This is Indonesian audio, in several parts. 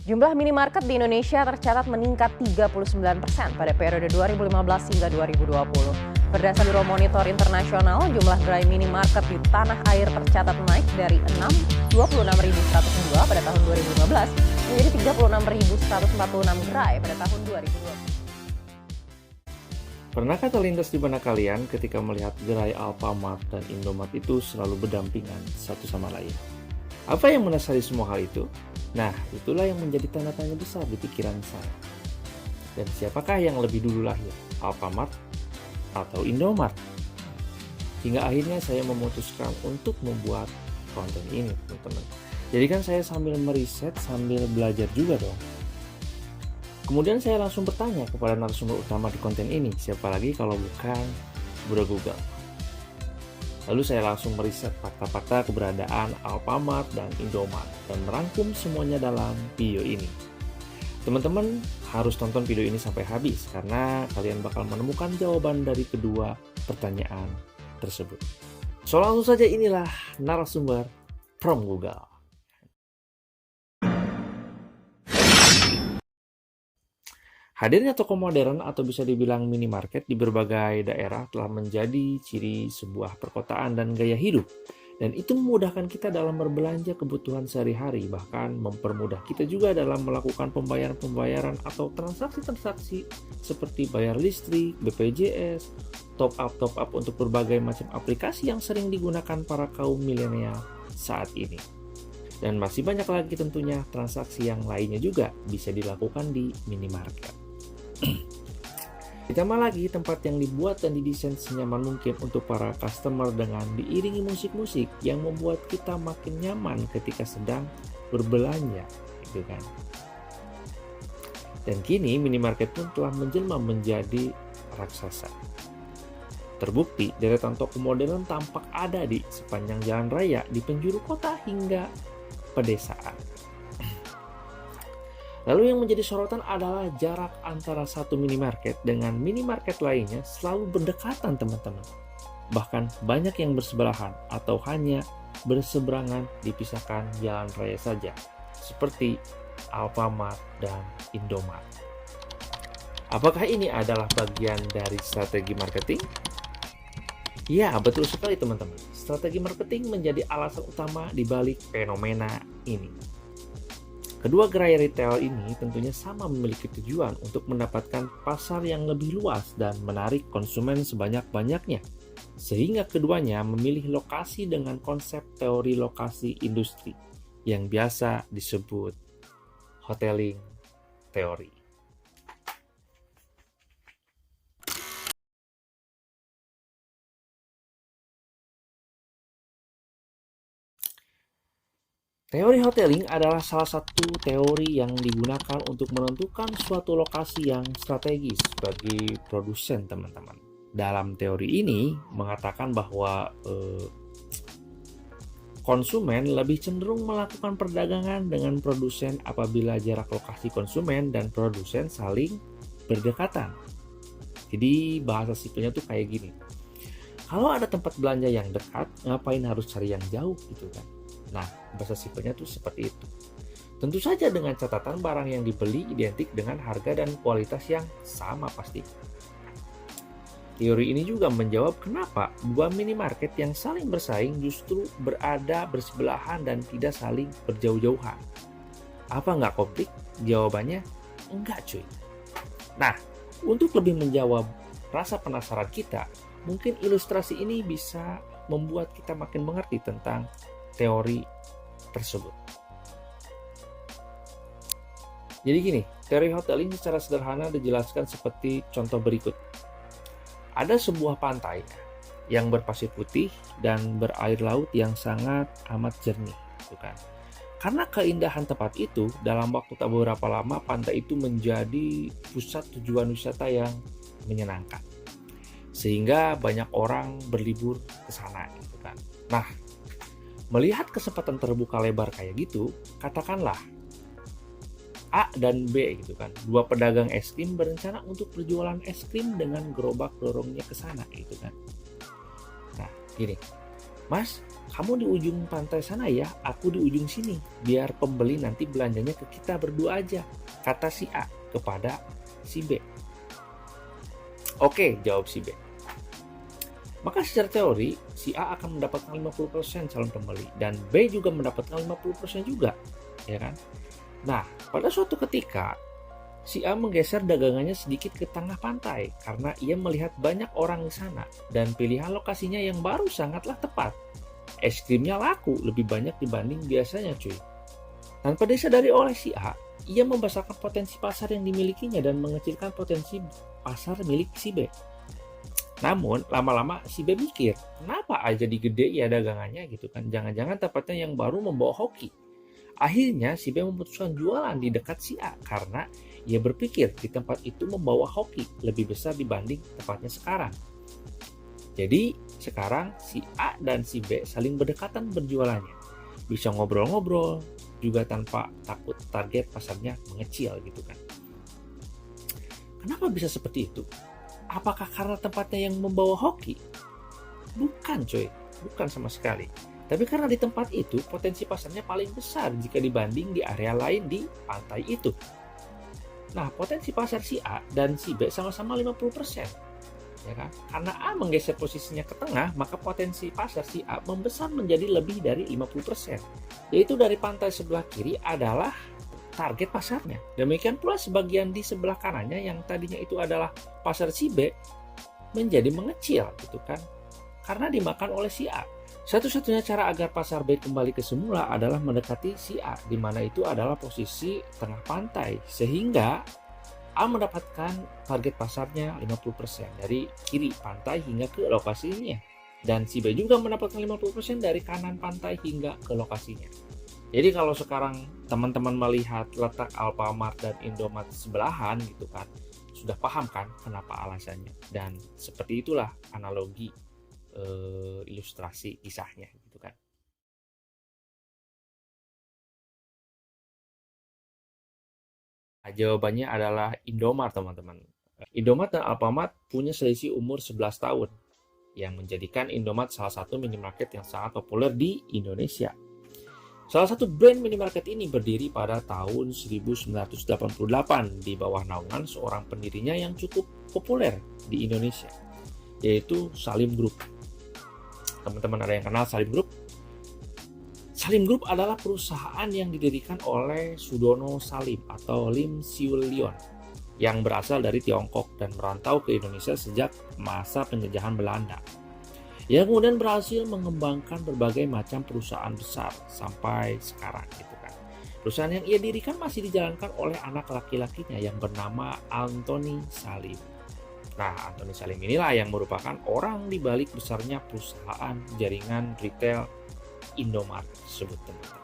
Jumlah minimarket di Indonesia tercatat meningkat 39% pada periode 2015 hingga 2020. Berdasar Biro Monitor Internasional, jumlah gerai minimarket di tanah air tercatat naik dari 26.102 pada tahun 2015 menjadi 36.146 gerai pada tahun 2020. Pernahkah terlintas di benak kalian ketika melihat gerai Alfamart dan Indomart itu selalu berdampingan satu sama lain? Apa yang mendasari semua hal itu? Nah, itulah yang menjadi tanda tanya besar di pikiran saya. Dan siapakah yang lebih dulu lahir, Alfamart atau Indomart? Hingga akhirnya saya memutuskan untuk membuat konten ini, teman-teman. Jadi kan saya sambil meriset, sambil belajar juga dong. Kemudian saya langsung bertanya kepada narasumber utama di konten ini, siapa lagi kalau bukan Bro Google. Lalu saya langsung meriset fakta-fakta keberadaan Alfamart dan Indomart dan merangkum semuanya dalam video ini. Teman-teman harus tonton video ini sampai habis karena kalian bakal menemukan jawaban dari kedua pertanyaan tersebut. So langsung saja, inilah narasumber from Google. Hadirnya toko modern atau bisa dibilang minimarket di berbagai daerah telah menjadi ciri sebuah perkotaan dan gaya hidup. Dan itu memudahkan kita dalam berbelanja kebutuhan sehari-hari, bahkan mempermudah kita juga dalam melakukan pembayaran-pembayaran atau transaksi-transaksi seperti bayar listrik, BPJS, top up untuk berbagai macam aplikasi yang sering digunakan para kaum milenial saat ini. Dan masih banyak lagi tentunya transaksi yang lainnya juga bisa dilakukan di minimarket. Ditambah lagi tempat yang dibuat dan didesain senyaman mungkin untuk para customer dengan diiringi musik-musik yang membuat kita makin nyaman ketika sedang berbelanja, gitu kan. Dan kini minimarket pun telah menjelma menjadi raksasa. Terbukti, deretan toko modern tampak ada di sepanjang jalan raya, di penjuru kota hingga pedesaan. Lalu yang menjadi sorotan adalah jarak antara satu minimarket dengan minimarket lainnya selalu berdekatan, teman-teman. Bahkan banyak yang bersebelahan atau hanya berseberangan dipisahkan jalan raya saja, seperti Alfamart dan Indomart. Apakah ini adalah bagian dari strategi marketing? Ya, betul sekali teman-teman. Strategi marketing menjadi alasan utama di balik fenomena ini. Kedua gerai retail ini tentunya sama memiliki tujuan untuk mendapatkan pasar yang lebih luas dan menarik konsumen sebanyak-banyaknya. Sehingga keduanya memilih lokasi dengan konsep teori lokasi industri yang biasa disebut hoteling teori. Teori hoteling adalah salah satu teori yang digunakan untuk menentukan suatu lokasi yang strategis bagi produsen, teman-teman. Dalam teori ini mengatakan bahwa konsumen lebih cenderung melakukan perdagangan dengan produsen apabila jarak lokasi konsumen dan produsen saling berdekatan. Jadi bahasa sipilnya tuh kayak gini. Kalau ada tempat belanja yang dekat, ngapain harus cari yang jauh gitu kan? Nah, bahasa simpelnya tuh seperti itu. Tentu saja dengan catatan barang yang dibeli identik dengan harga dan kualitas yang sama pasti. Teori ini juga menjawab kenapa dua minimarket yang saling bersaing justru berada bersebelahan dan tidak saling berjauh-jauhan. Apa nggak konflik? Jawabannya enggak, cuy. Nah, untuk lebih menjawab rasa penasaran kita, mungkin ilustrasi ini bisa membuat kita makin mengerti tentang teori tersebut. Jadi gini, teori hoteling secara sederhana dijelaskan seperti contoh berikut. Ada sebuah pantai yang berpasir putih dan berair laut yang sangat amat jernih, gitu kan. Karena keindahan tempat itu, dalam waktu tak beberapa lama pantai itu menjadi pusat tujuan wisata yang menyenangkan. Sehingga banyak orang berlibur ke sana, gitu kan. Nah, melihat kesempatan terbuka lebar kayak gitu, katakanlah A dan B gitu kan, dua pedagang es krim berencana untuk berjualan es krim dengan gerobak dorongnya ke sana gitu kan. Nah, gini, "Mas, kamu di ujung pantai sana ya, aku di ujung sini. Biar pembeli nanti belanjanya ke kita berdua aja," kata si A kepada si B. "Oke," jawab si B. Maka secara teori, si A akan mendapatkan 50% calon pembeli dan B juga mendapatkan 50% juga, ya kan? Nah, pada suatu ketika si A menggeser dagangannya sedikit ke tengah pantai karena ia melihat banyak orang di sana dan pilihan lokasinya yang baru sangatlah tepat. Es krimnya laku lebih banyak dibanding biasanya, cuy. Tanpa disadari oleh si A, ia membesarkan potensi pasar yang dimilikinya dan mengecilkan potensi pasar milik si B. Namun, lama-lama si B mikir, kenapa aja digede ya dagangannya gitu kan? Jangan-jangan tempatnya yang baru membawa hoki. Akhirnya si B memutuskan jualan di dekat si A karena ia berpikir di tempat itu membawa hoki lebih besar dibanding tempatnya sekarang. Jadi sekarang si A dan si B saling berdekatan berjualannya. Bisa ngobrol-ngobrol juga tanpa takut target pasarnya mengecil gitu kan. Kenapa bisa seperti itu? Apakah karena tempatnya yang membawa hoki? Bukan, coy. Bukan sama sekali. Tapi karena di tempat itu potensi pasarnya paling besar jika dibanding di area lain di pantai itu. Nah, potensi pasar si A dan si B sama-sama 50%. Ya kan? Karena A menggeser posisinya ke tengah, maka potensi pasar si A membesar menjadi lebih dari 50%. Yaitu dari pantai sebelah kiri adalah target pasarnya. Demikian pula sebagian di sebelah kanannya yang tadinya itu adalah pasar si B menjadi mengecil gitu kan. Karena dimakan oleh si A. Satu-satunya cara agar pasar B kembali ke semula adalah mendekati si A, di mana itu adalah posisi tengah pantai. Sehingga A mendapatkan target pasarnya 50% dari kiri pantai hingga ke lokasinya. Dan si B juga mendapatkan 50% dari kanan pantai hingga ke lokasinya. Jadi kalau sekarang teman-teman melihat letak Alfamart dan Indomart sebelahan gitu kan, sudah paham kan kenapa alasannya. Dan seperti itulah analogi ilustrasi kisahnya gitu kan. Nah, jawabannya adalah Indomart, teman-teman. Indomart dan Alfamart punya selisih umur 11 tahun yang menjadikan Indomart salah satu minimarket yang sangat populer di Indonesia. Salah satu brand minimarket ini berdiri pada tahun 1988 di bawah naungan seorang pendirinya yang cukup populer di Indonesia, yaitu Salim Group. Teman-teman ada yang kenal Salim Group? Salim Group adalah perusahaan yang didirikan oleh Sudono Salim atau Lim Siul Lion yang berasal dari Tiongkok dan merantau ke Indonesia sejak masa penjajahan Belanda. Yang kemudian berhasil mengembangkan berbagai macam perusahaan besar sampai sekarang gitu kan. Perusahaan yang ia dirikan masih dijalankan oleh anak laki-lakinya yang bernama Anthony Salim. Nah, Anthony Salim inilah yang merupakan orang di balik besarnya perusahaan jaringan retail Indomart tersebut, teman-teman.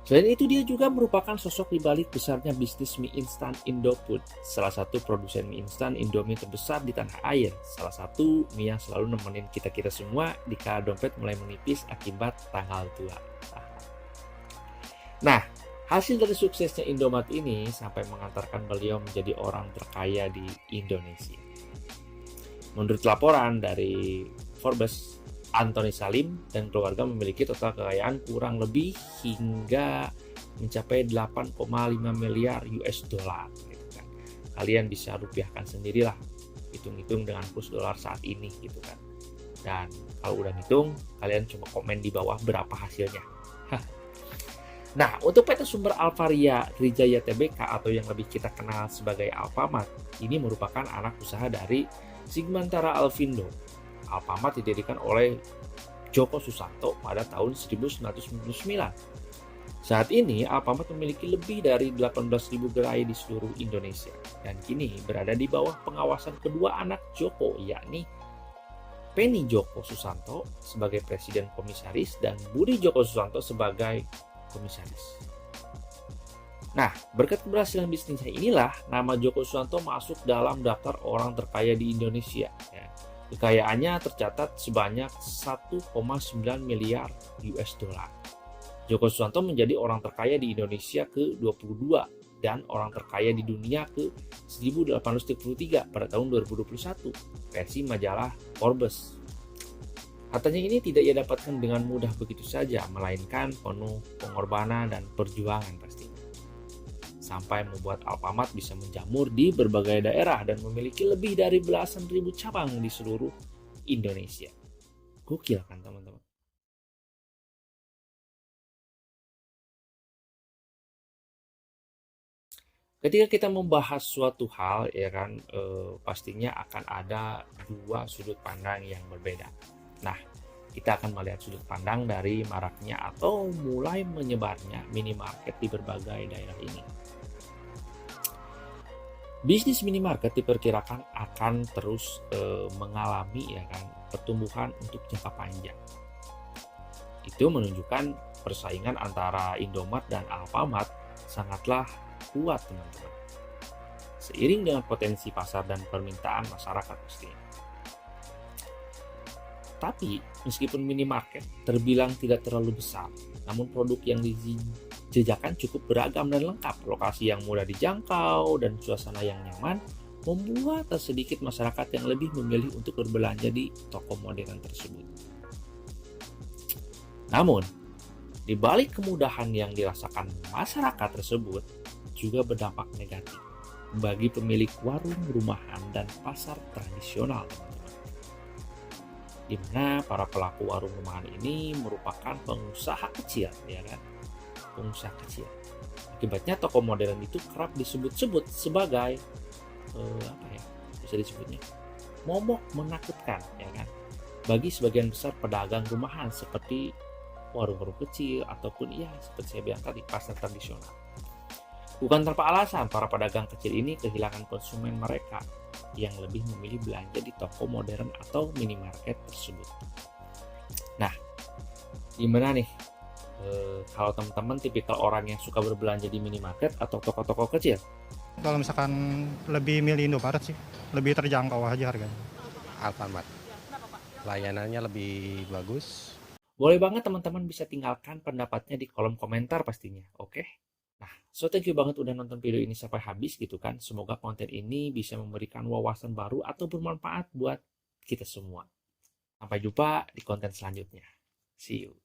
Selain itu, dia juga merupakan sosok di balik besarnya bisnis mie instan Indofood, salah satu produsen mie instan Indomie terbesar di tanah air. Salah satu mie yang selalu nemenin kita semua di kala dompet mulai menipis akibat tanggal tua. Nah, hasil dari suksesnya Indomart ini sampai mengantarkan beliau menjadi orang terkaya di Indonesia. Menurut laporan dari Forbes, Anthony Salim dan keluarga memiliki total kekayaan kurang lebih hingga mencapai 8,5 miliar US dollar. Gitu kan. Kalian bisa rupiahkan sendirilah, hitung-hitung dengan kurs dolar saat ini gitu kan. Dan kalau udah hitung, kalian coba komen di bawah berapa hasilnya. Nah, untuk PT Sumber Alvaria Trijaya Tbk atau yang lebih kita kenal sebagai Alfamart, ini merupakan anak usaha dari Sigmantara Alfindo. Alfamart didirikan oleh Joko Susanto pada tahun 1999. Saat ini, Alfamart memiliki lebih dari 18.000 gerai di seluruh Indonesia dan kini berada di bawah pengawasan kedua anak Joko, yakni Penny Joko Susanto sebagai Presiden Komisaris dan Budi Joko Susanto sebagai Komisaris. Nah, berkat keberhasilan bisnisnya inilah nama Joko Susanto masuk dalam daftar orang terkaya di Indonesia. Ya. Kekayaannya tercatat sebanyak 1,9 miliar US dollar. Joko Susanto menjadi orang terkaya di Indonesia ke-22 dan orang terkaya di dunia ke-1833 pada tahun 2021 versi majalah Forbes. Hartanya ini tidak ia dapatkan dengan mudah begitu saja, melainkan penuh pengorbanan dan perjuangan pastinya. Sampai membuat Alfamart bisa menjamur di berbagai daerah dan memiliki lebih dari belasan ribu cabang di seluruh Indonesia. Gokil kan teman-teman? Ketika kita membahas suatu hal, ya kan, pastinya akan ada dua sudut pandang yang berbeda. Nah, kita akan melihat sudut pandang dari maraknya atau mulai menyebarnya minimarket di berbagai daerah ini. Bisnis minimarket diperkirakan akan terus mengalami, ya kan, pertumbuhan untuk jangka panjang. Itu menunjukkan persaingan antara Indomart dan Alfamart sangatlah kuat, teman-teman. Seiring dengan potensi pasar dan permintaan masyarakat pastinya. Tapi, meskipun minimarket terbilang tidak terlalu besar, namun produk yang dijajakan cukup beragam dan lengkap. Lokasi yang mudah dijangkau dan suasana yang nyaman membuat tak sedikit masyarakat yang lebih memilih untuk berbelanja di toko modern tersebut. Namun, di balik kemudahan yang dirasakan masyarakat tersebut juga berdampak negatif bagi pemilik warung rumahan dan pasar tradisional, di mana para pelaku warung rumahan ini merupakan pengusaha kecil, ya kan? Pengusaha kecil. Akibatnya toko modern itu kerap disebut-sebut sebagai apa ya? Bisa disebutnya momok menakutkan, ya kan? Bagi sebagian besar pedagang rumahan seperti warung-warung kecil ataupun ya seperti saya bilang tadi pasar tradisional. Bukan tanpa alasan para pedagang kecil ini kehilangan konsumen mereka yang lebih memilih belanja di toko modern atau minimarket tersebut. Nah, gimana nih kalau teman-teman tipikal orang yang suka berbelanja di minimarket atau toko-toko kecil? Kalau misalkan lebih milih Indomaret sih, lebih terjangkau aja harganya. Alfamart. Layanannya lebih bagus. Boleh banget teman-teman bisa tinggalkan pendapatnya di kolom komentar pastinya, oke? Nah, so thank you banget udah nonton video ini sampai habis gitu kan. Semoga konten ini bisa memberikan wawasan baru atau bermanfaat buat kita semua. Sampai jumpa di konten selanjutnya. See you.